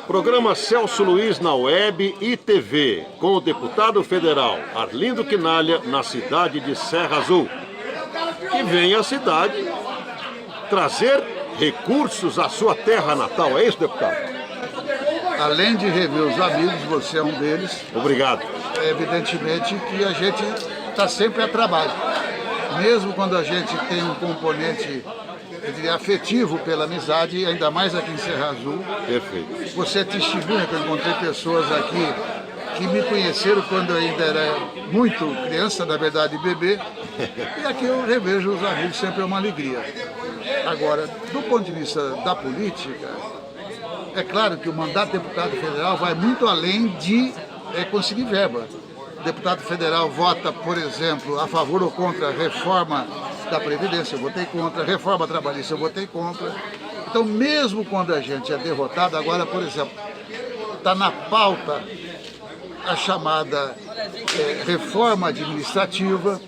Programa Celso Luiz na web e TV, com o deputado federal Arlindo Quinalha, na cidade de Serra Azul, que vem à cidade trazer recursos à sua terra natal. É isso, deputado? Além de rever os amigos, você é um deles. Obrigado. É evidentemente que a gente está sempre a trabalho. Mesmo quando a gente tem um componente, eu diria, afetivo pela amizade, ainda mais aqui em Serra Azul. Perfeito. Você é testemunha que eu encontrei pessoas aqui que me conheceram quando eu ainda era muito criança, na verdade bebê, e aqui eu revejo os amigos, sempre é uma alegria. Agora, do ponto de vista da política, é claro que o mandato de deputado federal vai muito além de conseguir verba. O deputado federal vota, por exemplo, a favor ou contra a reforma da Previdência, eu votei contra, a reforma trabalhista, eu votei contra. Então, mesmo quando a gente é derrotado, agora, por exemplo, está na pauta a chamada reforma administrativa,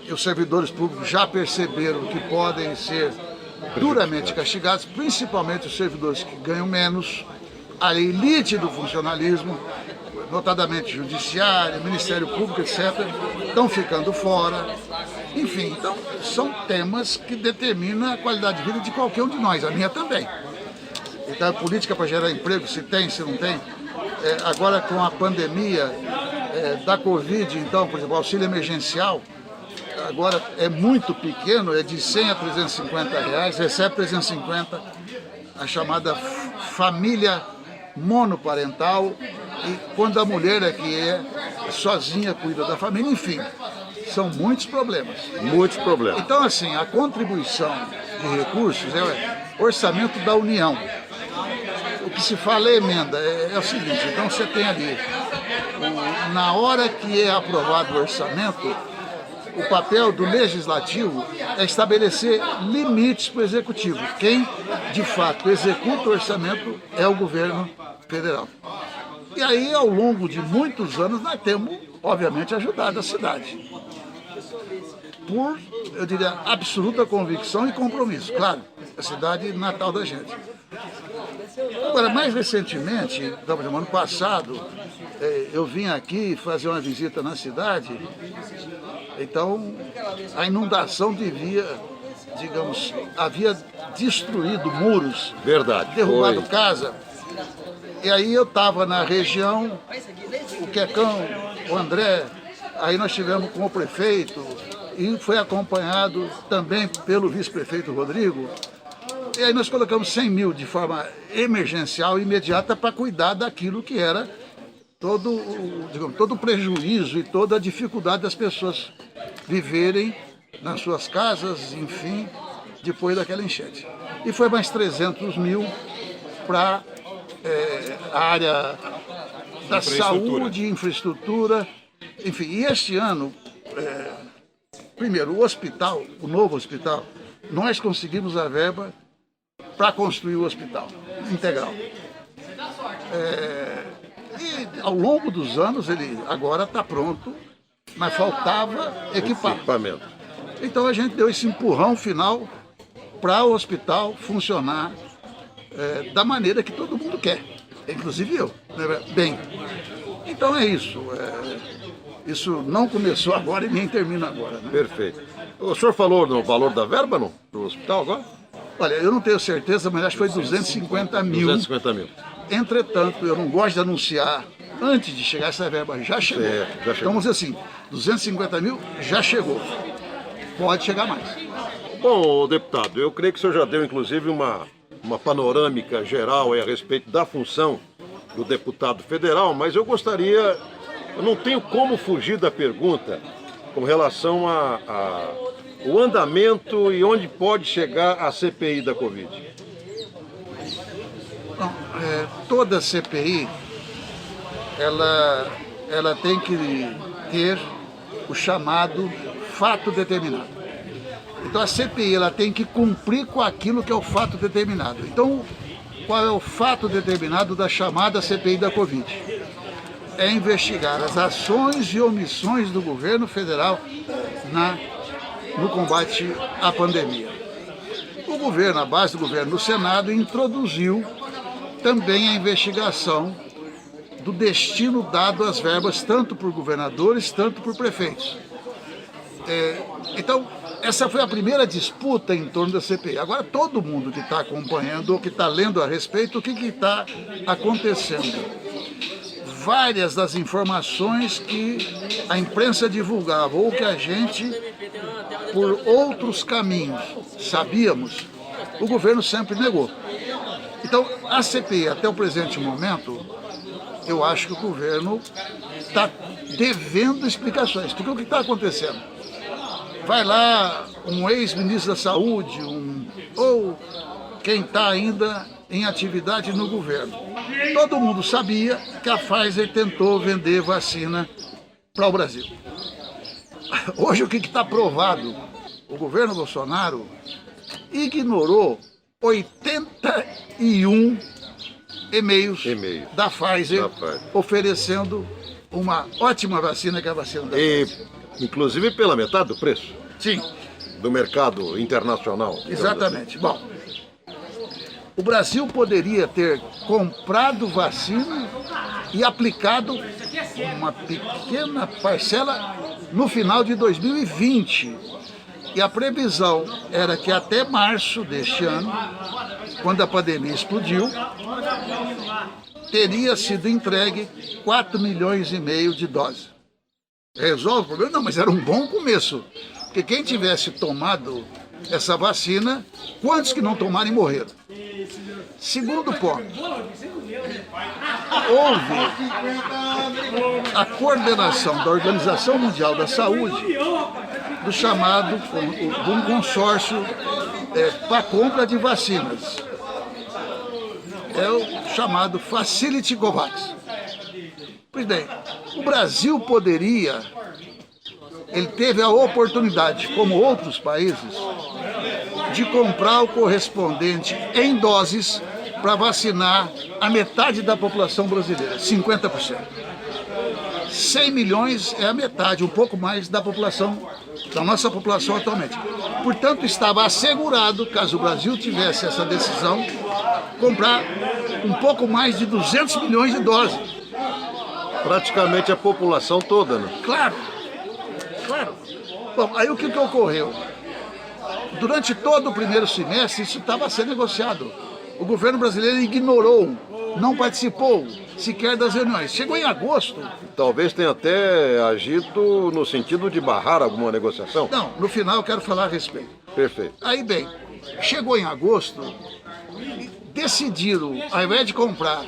e os servidores públicos já perceberam que podem ser duramente castigados, principalmente os servidores que ganham menos, a elite do funcionalismo, notadamente Judiciário, Ministério Público, etc., estão ficando fora. Enfim, então são temas que determinam a qualidade de vida de qualquer um de nós, a minha também. Então a política para gerar emprego, se tem, se não tem. Agora com a pandemia da Covid, então, por exemplo, o auxílio emergencial, agora é muito pequeno, é de 100 a 350 reais, recebe 350, a chamada família monoparental, e quando a mulher é sozinha, cuida da família, enfim, são muitos problemas. Muitos problemas. Então, assim, a contribuição de recursos é o orçamento da União. O que se fala é emenda, é o seguinte, então você tem ali, na hora que é aprovado o orçamento, o papel do legislativo é estabelecer limites para o executivo. Quem, de fato, executa o orçamento é o governo federal. E aí, ao longo de muitos anos, nós temos, obviamente, ajudado a cidade. Por, eu diria, absoluta convicção e compromisso. Claro, a cidade natal da gente. Agora, mais recentemente, no ano passado, eu vim aqui fazer uma visita na cidade. Então, a inundação havia destruído muros, Verdade. derrubado casa. E aí eu estava na região, o Quecão, o André, aí nós tivemos com o prefeito e foi acompanhado também pelo vice-prefeito Rodrigo. E aí nós colocamos 100 mil de forma emergencial, imediata, para cuidar daquilo que era todo o prejuízo e toda a dificuldade das pessoas viverem nas suas casas, enfim, depois daquela enchente. E foi mais 300 mil para a área da saúde, infraestrutura, enfim. E este ano, primeiro, o hospital, o novo hospital, nós conseguimos a verba para construir o hospital integral. E ao longo dos anos, ele agora está pronto, mas faltava equipamento. Então a gente deu esse empurrão final para o hospital funcionar da maneira que todo mundo quer, inclusive eu, né? Bem. Então é isso. Isso não começou agora e nem termina agora. Né? Perfeito. O senhor falou no valor da verba, não? Do hospital agora? Olha, eu não tenho certeza, mas acho que foi 250 mil. 250 mil. Entretanto, eu não gosto de anunciar antes de chegar essa verba. Já chegou. Já chegou. Então vamos dizer assim, 250 mil já chegou. Pode chegar mais. Bom, deputado, eu creio que o senhor já deu, inclusive, uma panorâmica geral a respeito da função do deputado federal, mas eu não tenho como fugir da pergunta com relação o andamento e onde pode chegar a CPI da Covid. Bom, toda CPI, ela tem que ter o chamado fato determinado. Então a CPI ela tem que cumprir com aquilo que é o fato determinado. Então, qual é o fato determinado da chamada CPI da Covid? É investigar as ações e omissões do governo federal no combate à pandemia. O governo, a base do governo no Senado, introduziu também a investigação do destino dado às verbas, tanto por governadores, tanto por prefeitos. Então, essa foi a primeira disputa em torno da CPI. Agora, todo mundo que está acompanhando ou que está lendo a respeito, o que está acontecendo? Várias das informações que a imprensa divulgava ou que a gente, por outros caminhos, sabíamos, o governo sempre negou. Então, a CPI, até o presente momento, eu acho que o governo está devendo explicações. Porque o que está acontecendo? Vai lá um ex-ministro da Saúde, ou quem está ainda em atividade no governo. Todo mundo sabia que a Pfizer tentou vender vacina para o Brasil. Hoje o que está provado? O governo Bolsonaro ignorou 81 e-mails da Pfizer oferecendo uma ótima vacina, que é a vacina da Pfizer. Inclusive pela metade do preço? Sim. Do mercado internacional. Exatamente. Bom, o Brasil poderia ter comprado vacina e aplicado uma pequena parcela no final de 2020. E a previsão era que até março deste ano, quando a pandemia explodiu, teria sido entregue 4,5 milhões de doses. Resolve o problema? Não, mas era um bom começo. Porque quem tivesse tomado essa vacina, quantos que não tomaram e morreram? Segundo ponto, houve a coordenação da Organização Mundial da Saúde do chamado, de um consórcio para compra de vacinas. É o chamado Facility COVAX. Pois bem, o Brasil poderia, ele teve a oportunidade, como outros países, de comprar o correspondente em doses para vacinar a metade da população brasileira, 50%. 100 milhões é a metade, um pouco mais da população, da nossa população atualmente. Portanto, estava assegurado, caso o Brasil tivesse essa decisão, comprar um pouco mais de 200 milhões de doses. Praticamente a população toda, né? Claro, claro. Bom, aí o que ocorreu? Durante todo o primeiro semestre, isso estava sendo negociado. O governo brasileiro ignorou, não participou sequer das reuniões. Chegou em agosto. Talvez tenha até agido no sentido de barrar alguma negociação. Não, no final eu quero falar a respeito. Perfeito. Aí, bem, chegou em agosto, decidiram, ao invés de comprar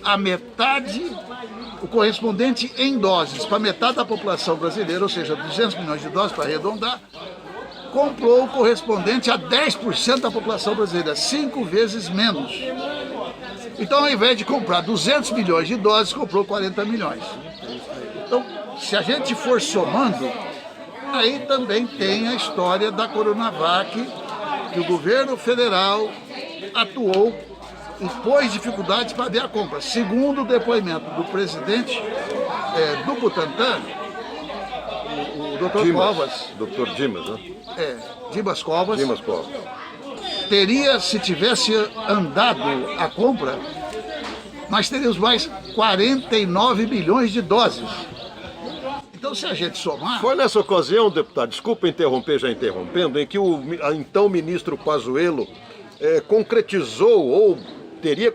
a metade, o correspondente em doses, para metade da população brasileira, ou seja, 200 milhões de doses, para arredondar, comprou o correspondente a 10% da população brasileira, 5 vezes menos. Então, ao invés de comprar 200 milhões de doses, comprou 40 milhões. Então, se a gente for somando, aí também tem a história da Coronavac, que o governo federal atuou e pôs dificuldades para ver a compra. Segundo o depoimento do presidente do Butantan, o Dr. Covas. Dr. Dimas, né? Dimas Covas. Dimas Covas. Teria, se tivesse andado a compra, nós teríamos mais 49 milhões de doses. Então, se a gente somar... Foi nessa ocasião, deputado, desculpa interromper, já interrompendo, em que o então ministro Pazuello concretizou, ou teria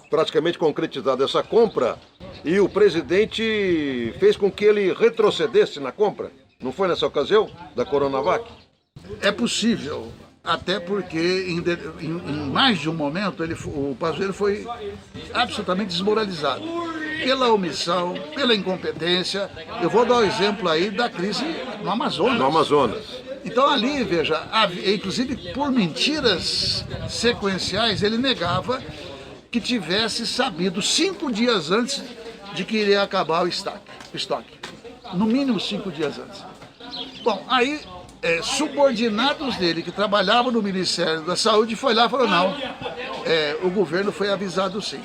praticamente concretizado essa compra, e o presidente fez com que ele retrocedesse na compra. Não foi nessa ocasião da Coronavac? É possível, até porque em mais de um momento o Pazuello foi absolutamente desmoralizado. Pela omissão, pela incompetência. Eu vou dar o exemplo aí da crise no Amazonas. No Amazonas. Então ali, veja, inclusive por mentiras sequenciais, ele negava que tivesse sabido 5 dias antes de que iria acabar o estoque. No mínimo 5 dias antes. Bom, aí subordinados dele, que trabalhavam no Ministério da Saúde, foi lá e falou, não, o governo foi avisado sim.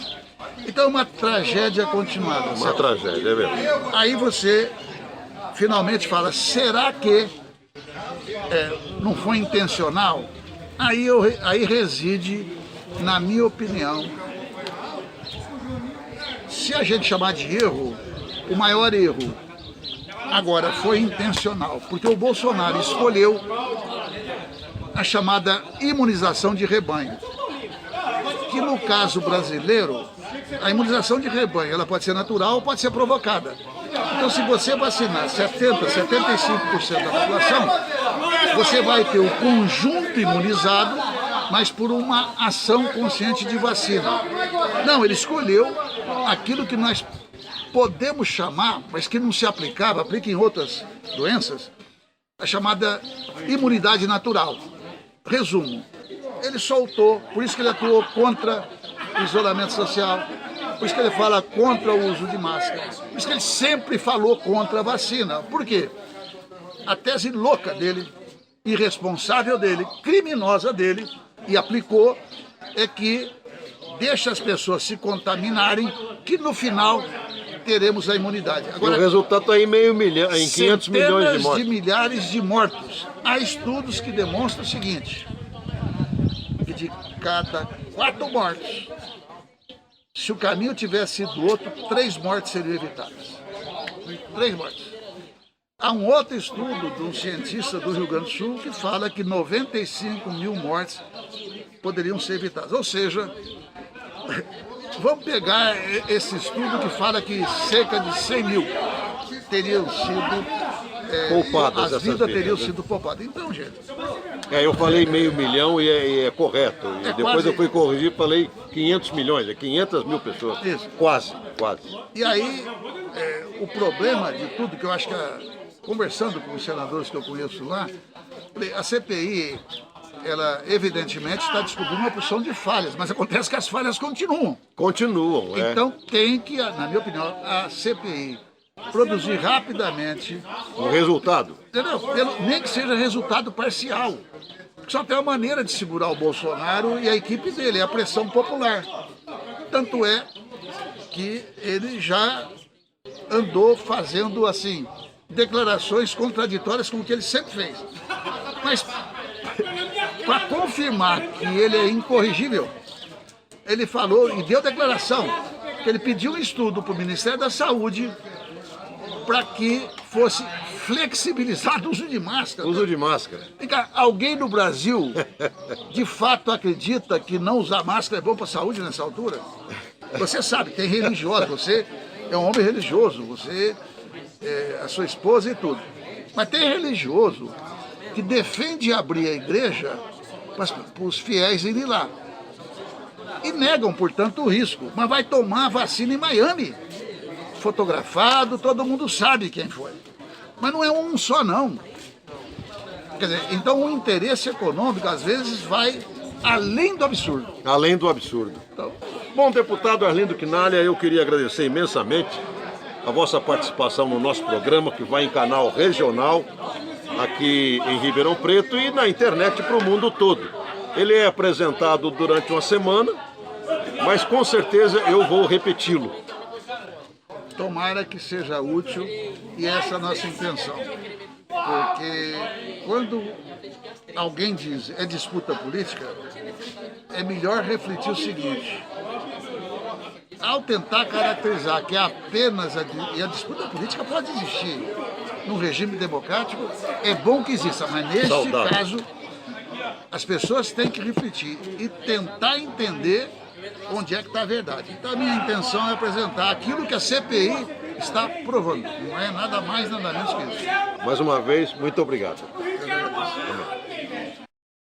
Então é uma tragédia continuada. Uma tragédia, é verdade. Aí você finalmente fala, será que não foi intencional? Aí reside, na minha opinião, Se a gente chamar de erro, o maior erro agora foi intencional, porque o Bolsonaro escolheu a chamada imunização de rebanho, que no caso brasileiro, a imunização de rebanho ela pode ser natural ou pode ser provocada. Então, se você vacinar 70, 75% da população, você vai ter o conjunto imunizado, mas por uma ação consciente de vacina. Não, ele escolheu aquilo que nós podemos chamar, mas que não se aplicava, aplica em outras doenças, a chamada imunidade natural. Resumo, ele soltou, por isso que ele atuou contra o isolamento social, por isso que ele fala contra o uso de máscara, por isso que ele sempre falou contra a vacina. Por quê? A tese louca dele, irresponsável dele, criminosa dele, e aplicou, é que deixa as pessoas se contaminarem, que no final teremos a imunidade. Agora, o resultado está em meio milhão, em 500 milhões de mortos. Centenas de milhares de mortos. Há estudos que demonstram o seguinte, que de cada 4 mortos, se o caminho tivesse sido outro, 3 mortes seriam evitadas. 3 mortes. Há um outro estudo de um cientista do Rio Grande do Sul que fala que 95 mil mortes poderiam ser evitadas. Ou seja, vamos pegar esse estudo que fala que cerca de 100 mil teriam sido poupadas, as vidas teriam sido poupadas. Então, gente... eu falei meio milhão e é correto. E depois quase... eu fui corrigir e falei 500 milhões, 500 mil pessoas. Isso. Quase. E aí, o problema de tudo, que eu acho que, conversando com os senadores que eu conheço lá, a CPI, ela evidentemente está descobrindo uma porção de falhas, mas acontece que as falhas continuam. Continuam, Então tem que, na minha opinião, a CPI produzir rapidamente um resultado. Entendeu? Nem que seja resultado parcial. Só tem uma maneira de segurar o Bolsonaro e a equipe dele, é a pressão popular. Tanto é que ele já andou fazendo assim declarações contraditórias com o que ele sempre fez. Mas para confirmar que ele é incorrigível, ele falou e deu declaração que ele pediu um estudo para o Ministério da Saúde para que fosse flexibilizado o uso de máscara. Uso de máscara. Alguém no Brasil de fato acredita que não usar máscara é bom para a saúde nessa altura? Você sabe, tem religioso, você é um homem religioso, você, a sua esposa e tudo. Mas tem religioso que defende abrir a igreja para os fiéis irem lá. E negam, portanto, o risco. Mas vai tomar a vacina em Miami. Fotografado, todo mundo sabe quem foi. Mas não é um só, não. Quer dizer, então o interesse econômico, às vezes, vai além do absurdo. Além do absurdo. Então... Bom, deputado Arlindo Quinalha, eu queria agradecer imensamente a vossa participação no nosso programa, que vai em canal regional, aqui em Ribeirão Preto e na internet para o mundo todo. Ele é apresentado durante uma semana, mas com certeza eu vou repeti-lo. Tomara que seja útil e essa é a nossa intenção. Porque quando alguém diz é disputa política, é melhor refletir o seguinte. Ao tentar caracterizar que é apenas a disputa política pode existir num regime democrático, é bom que exista, mas neste caso as pessoas têm que refletir e tentar entender onde é que está a verdade. Então a minha intenção é apresentar aquilo que a CPI está provando. Não é nada mais, nada menos que isso. Mais uma vez, muito obrigado. Eu agradeço.